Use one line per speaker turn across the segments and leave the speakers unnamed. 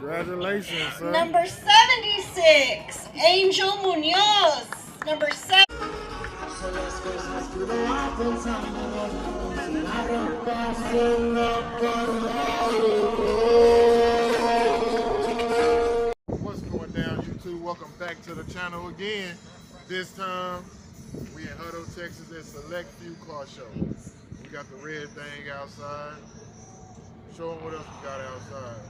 Congratulations, son.
Number 76, Angel Munoz. Number 7.
What's going down, YouTube? Welcome back to the channel again. This time, we in Hutto, Texas at Select Few Car Show. We got the red thing outside. Show them what else we got outside.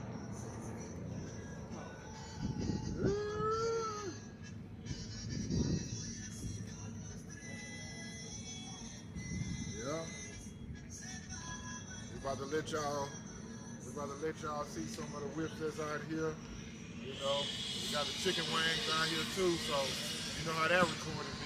Yeah. We about to let y'all see some of the whips that's out here. You know, we got the chicken wings down here too, so you know how that recording be.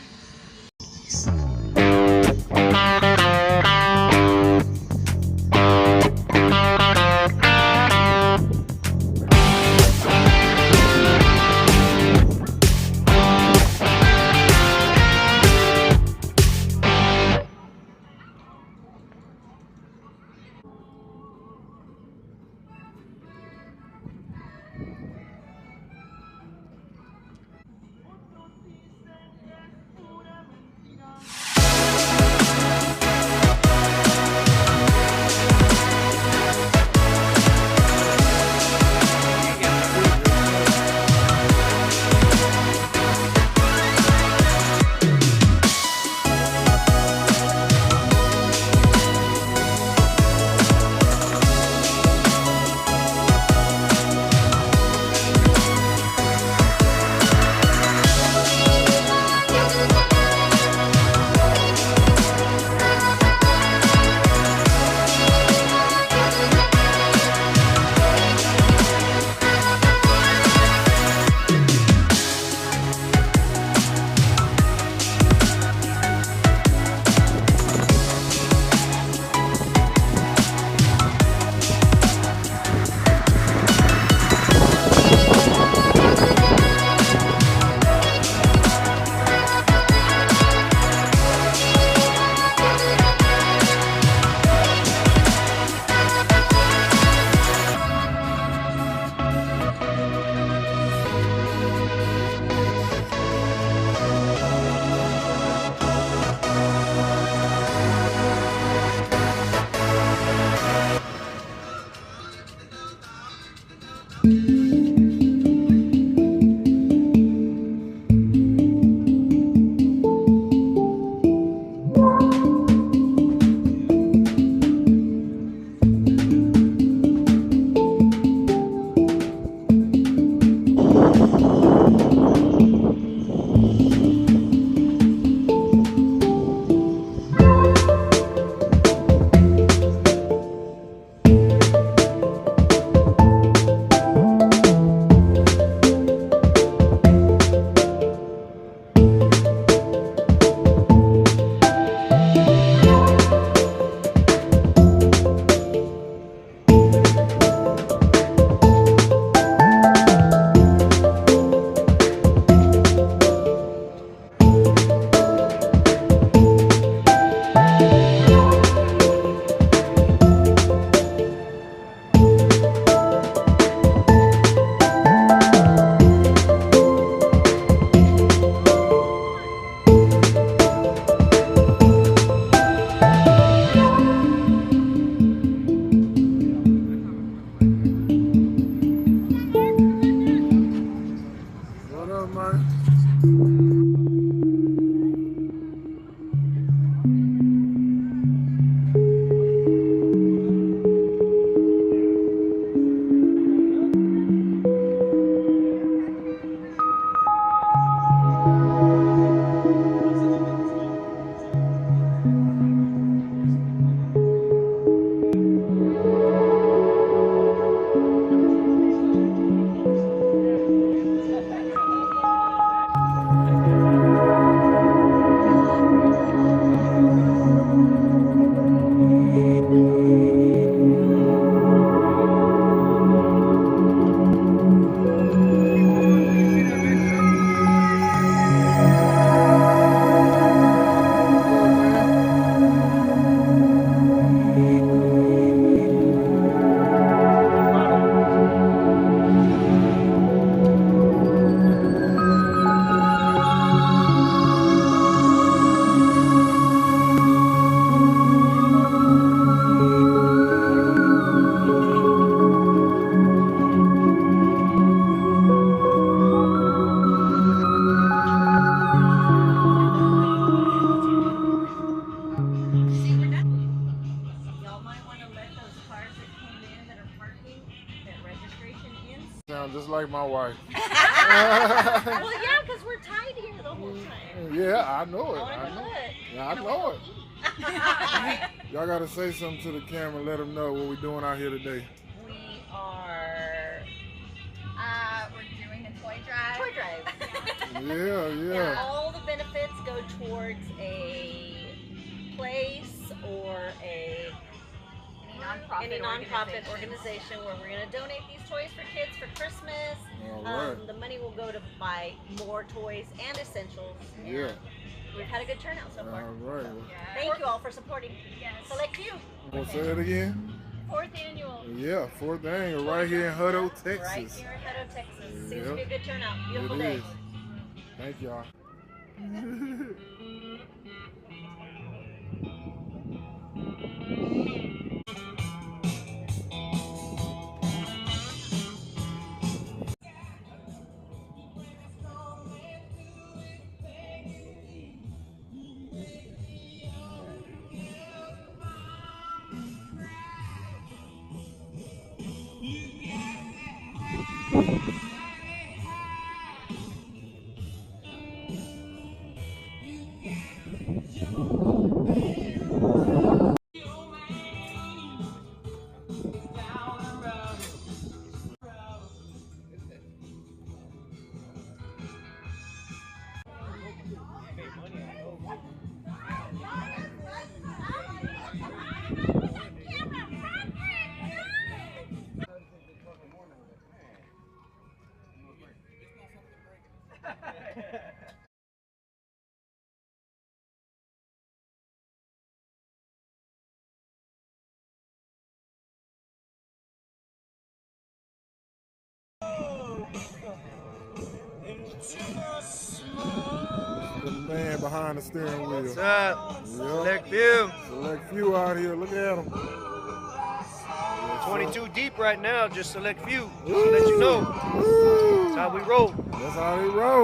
Sound just like my wife.
Well, yeah, because we're tied here the whole time.
Yeah, I know it.
I
I
want to
know.
do it.
Yeah, I know it. Y'all gotta say something to the camera. Let them know what we're doing out here today.
We are.
We're doing a toy drive.
Toy drive.
Yeah.
And all the benefits go towards a place or any nonprofit organization where we're going to donate these toys for kids for Christmas.
All right.
The money will go to buy more toys and essentials.
Yeah.
We've had a good turnout so far.
All right.
Yeah.
Thank you all for supporting.
Yes.
Select Few.
We'll say it again.
4th annual.
Yeah, 4th annual right here in Hutto, Texas.
Right here in Hutto, Texas. Seems
Yep.
to be a good turnout. Beautiful
It
day.
is. Thank y'all. The man behind the steering wheel.
What's up?
Yep.
Select Few.
Select Few out here. Look at them.
22 deep right now, just Select Few. Just to let you know. That's how we roll.
That's how they roll.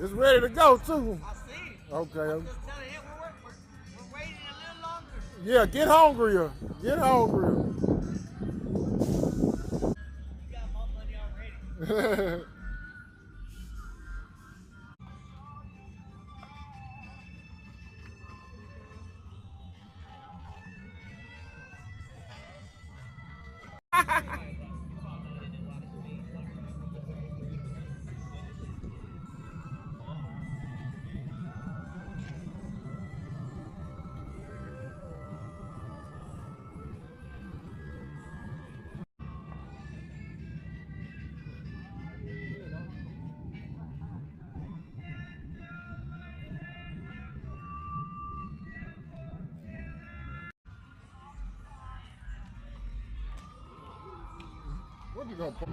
It's ready to go too.
I see.
Okay.
I'm just telling you, we're waiting a little longer.
Yeah, get hungrier. Get hungrier.
You got more money already.
What you gonna put?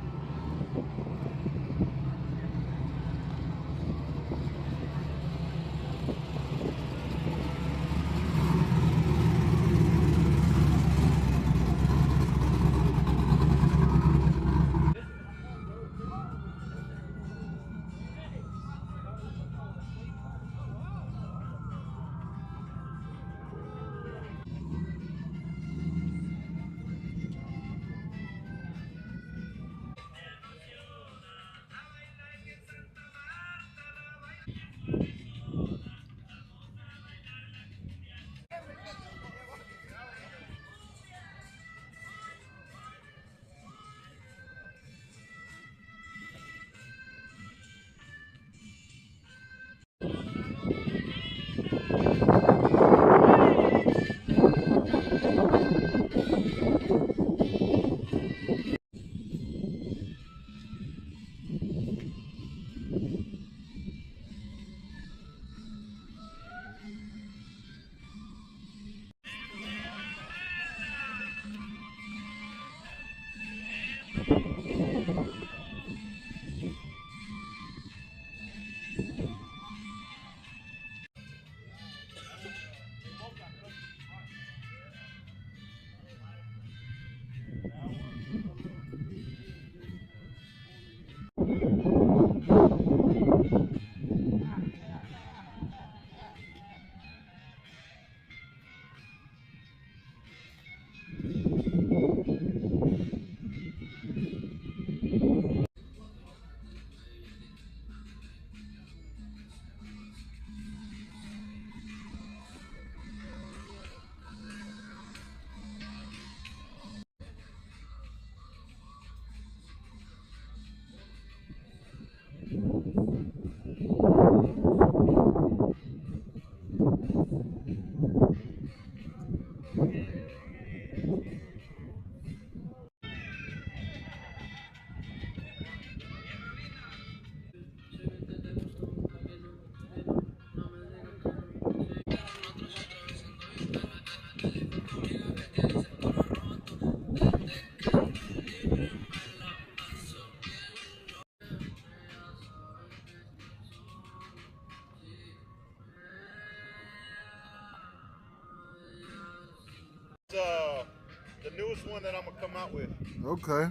The newest one that I'm gonna come out with.
Okay.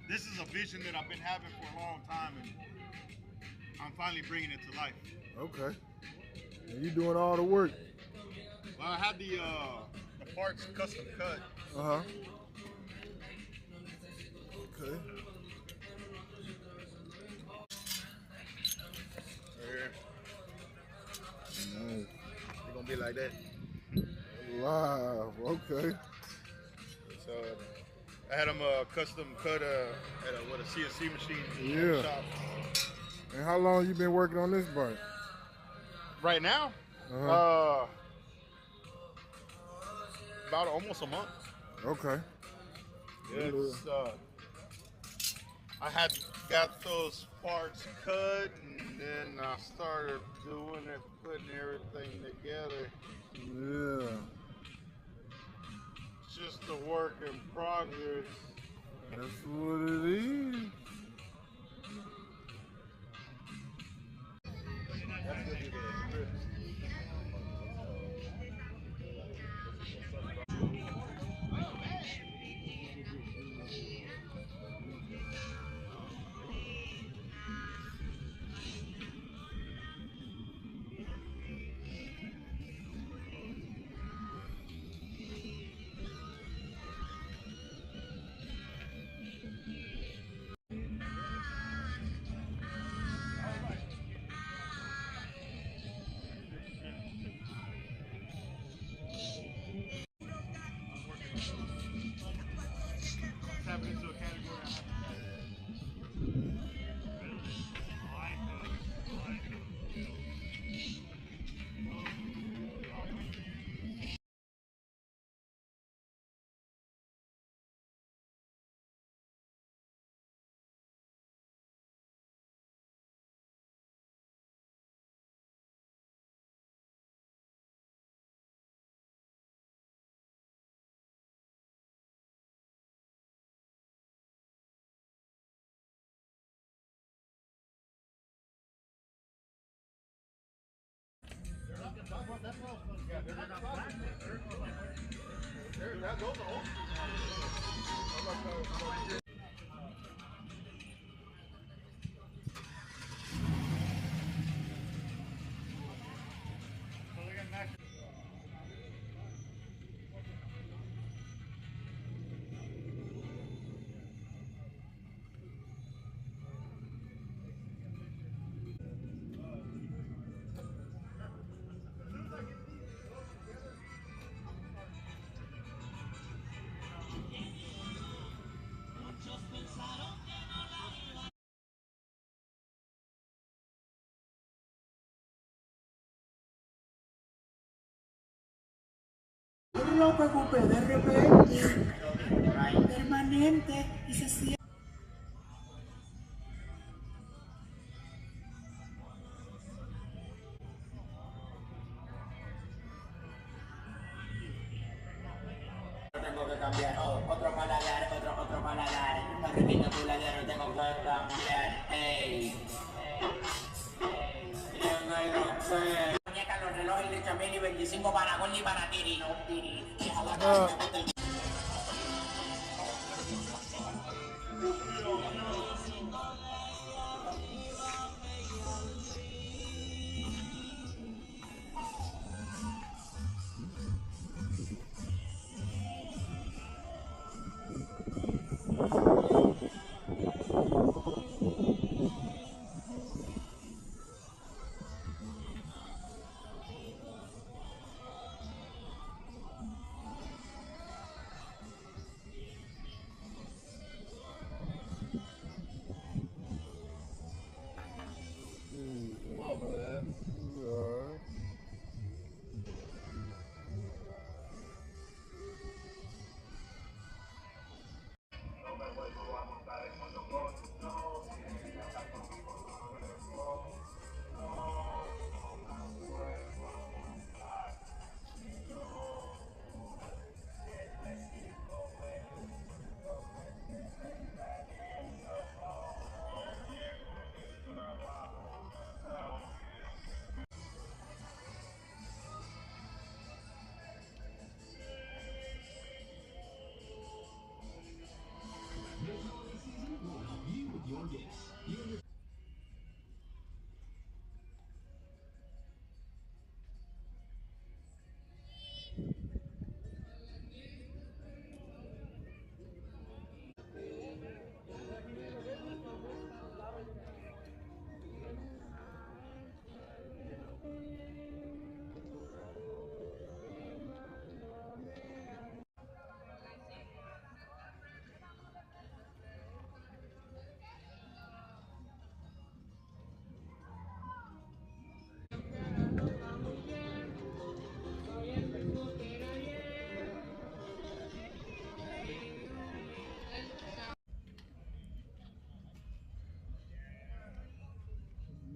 This is a vision that I've been having for a long time, and I'm finally bringing it to life.
Okay. And you doing all the work?
Well, I had the parts custom cut.
Uh-huh. Okay.
Here.
Nice.
It's gonna be like that.
Live. Okay.
So I had them custom cut at a CNC machine
Yeah.
shop.
And how long you been working on this bike?
Right now,
Uh-huh.
about almost a month.
Okay.
It's, I had got those parts cut, and then I started doing it, putting everything together.
Yeah.
Just a work in progress.
That's what it is.
That's gonna be the script.
Those are old.
No te preocupes, de repente, permanente y se siente. Tengo que cambiar, otro paladar, otro paladar. No repito tu ladero, tengo que cambiar. Ey, muñeca, los relojes de Chamel y 25 para Gol y para Tiri, no Tiri.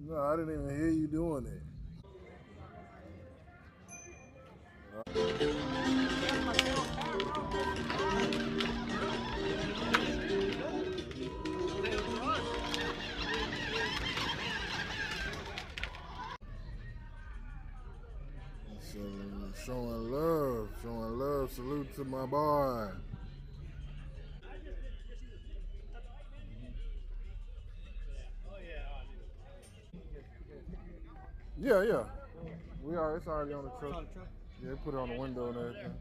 No, I didn't even hear you doing it. So, showing love. Salute to my boy. Yeah. It's already on the truck. Yeah, put it on the window and everything.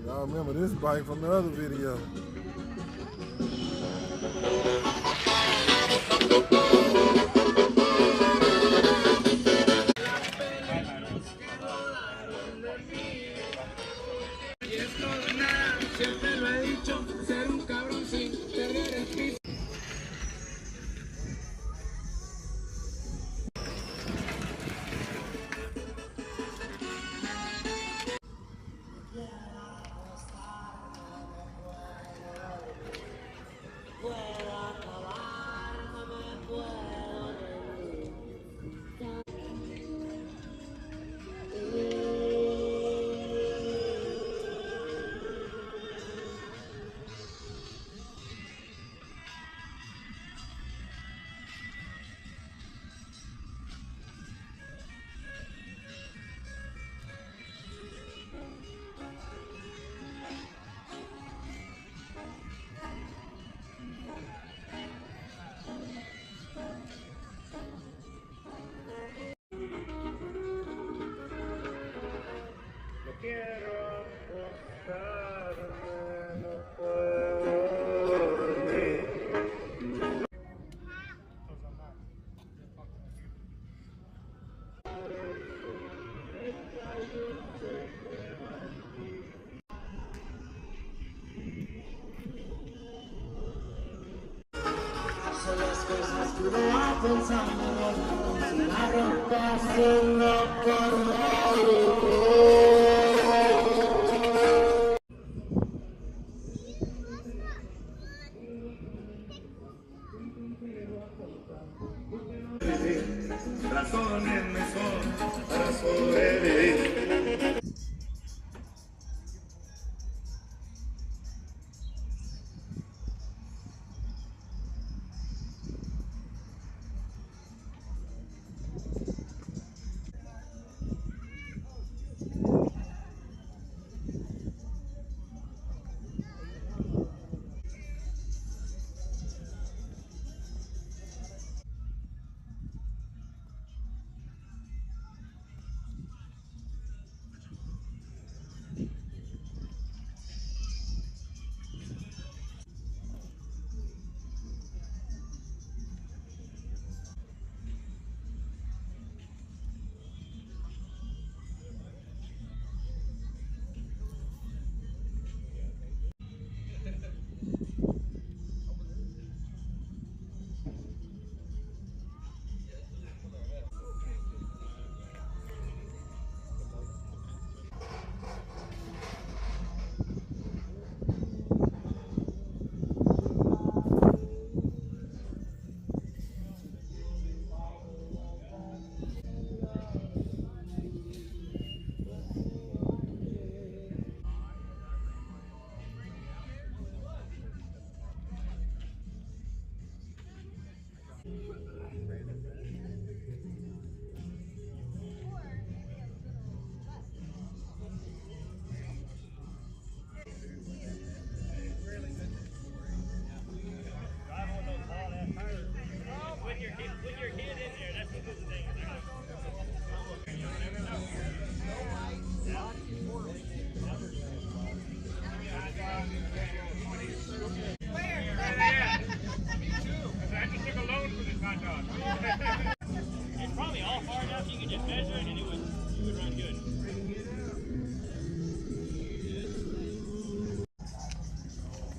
Y'all remember this bike from the other video.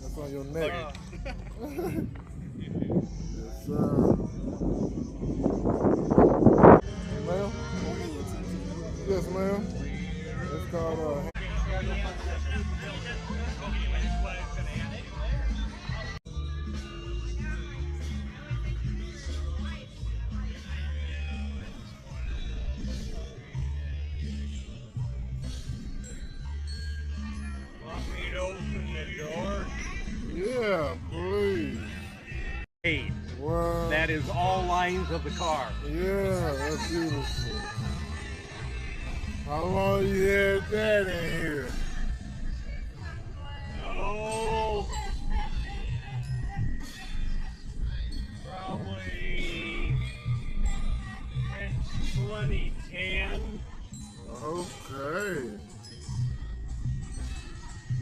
That's on your neck. sir. Ma'am? Yes, ma'am. It's called
Want me to open the door?
yeah, please.
Hey,
Wow.
that is all lines of the car.
Yeah, that's beautiful. How long you had that in here?
Oh, probably since 2010.
Okay.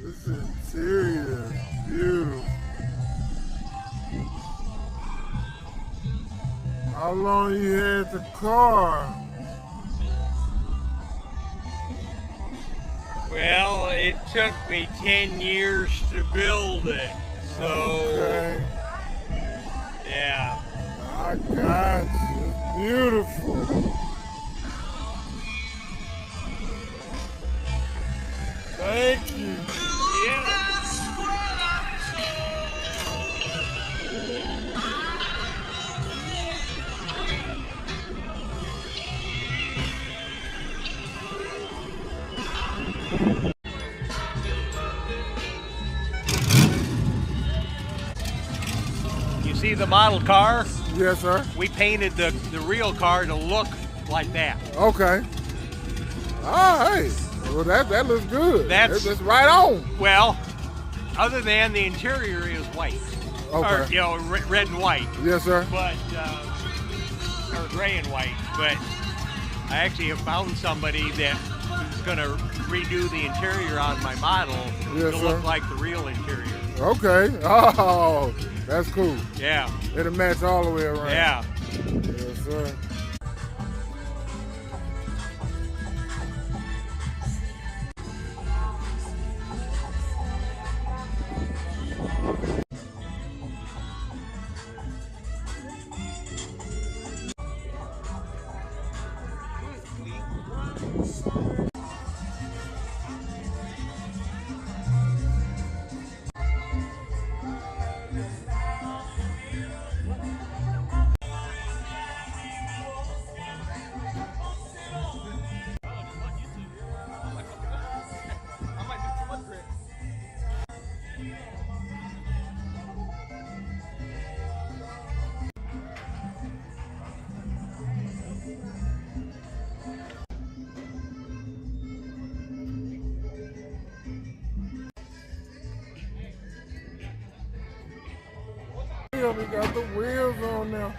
This interior is beautiful. How long you had the car?
Well, it took me 10 years to build it, so
Okay.
yeah.
I got you. It's beautiful. Thank you.
Yeah.
You see the model car?
Yes, sir.
We painted the real car to look like that.
Okay. All right. Well, that looks good.
That's-
That's right on.
Well, other than the interior is white.
Okay.
Or, you know, red and white.
Yes, sir.
But, or gray and white. But I actually have found somebody that is going to redo the interior on my model
Yes,
to
sir.
look like the real interior.
Okay. Oh, that's cool.
Yeah,
It'll match all the way around.
yeah.
Yes, sir. Yeah, we got the wheels on now.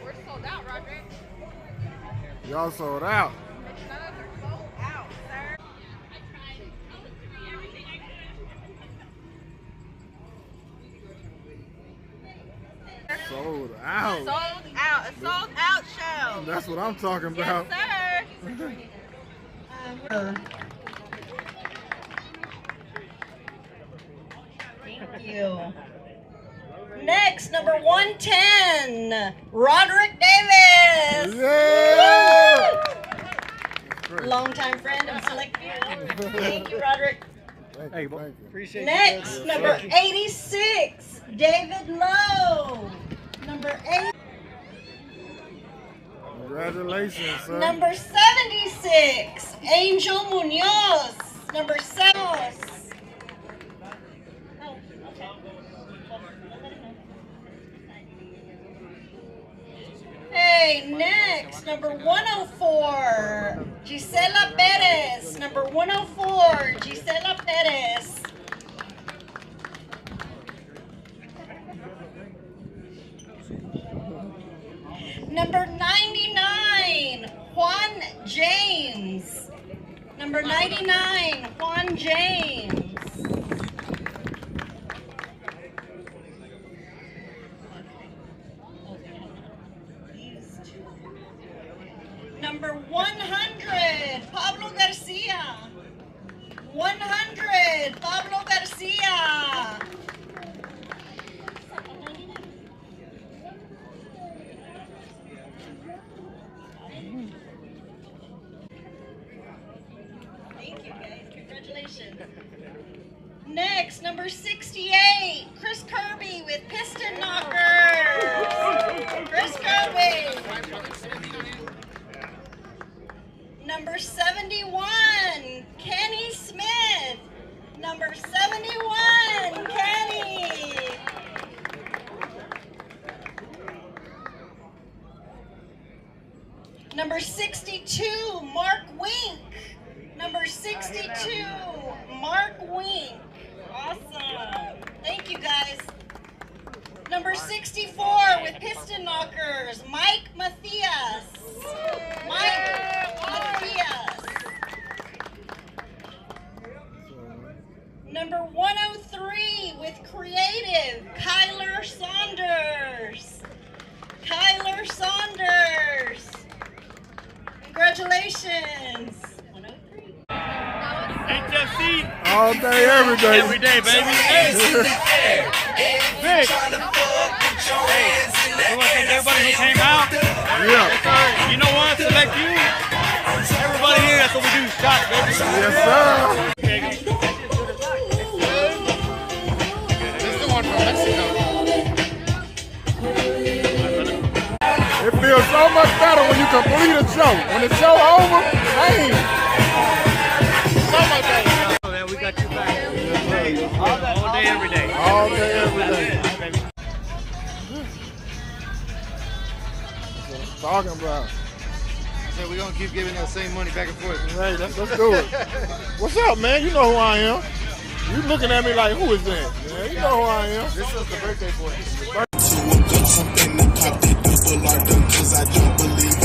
We're sold out, Roderick.
Y'all sold out.
Those are sold out, sir.
Sold out.
Sold out. A sold out show.
That's what I'm talking about.
Yes, sir.
Thank you. Next, number 110, Roderick Davis.
Yeah! Great.
Longtime friend of Select View. Thank you, Roderick.
Thank
Hey,
you. Thank you.
appreciate
Next,
you.
number 86, David Lowe. Number 8.
Congratulations, sir.
Number 76, Angel Munoz. Number 7. Oh, okay. Hey, next, number 104, Gisela Perez. Number 104, Gisela Perez. Number 99, Juan James. Number 99, Juan James. Number 100, Pablo Garcia. 100, Pablo Garcia. Thank you, guys. Congratulations. Next, number 68, Chris Kirby with Piston Knockers. Chris Kirby. Number 71, Kenny Smith. Number 71, Kenny. Number 62, Mark Wink. Number 62, Mark Wink. Awesome. Thank you, guys. Number 64 with Piston Knockers, Mike Matthias. Mike Matthias. Number 103 with Creative, Kyler Saunders. Kyler Saunders. Congratulations. 103.
HFC
All day, every day.
every day, baby. Hey, Vic. We want to thank everybody who came out.
Yeah.
You know what? Select you. Everybody here, that's what we do. Shot, baby.
Yes, sir.
This is the one from Mexico.
It feels so much better when you complete a show. When the show over, hey. So much better.
Oh, man, we got you back. All day, every day.
All day, every day. That's what I'm talking about.
So we're gonna keep giving that same money back and forth.
Hey, let's do it. What's up, man? You know who I am. You looking at me like, who is that? Man, you know who I am.
This is the birthday boy.
Something to pop it, pistol or done, 'cause I don't believe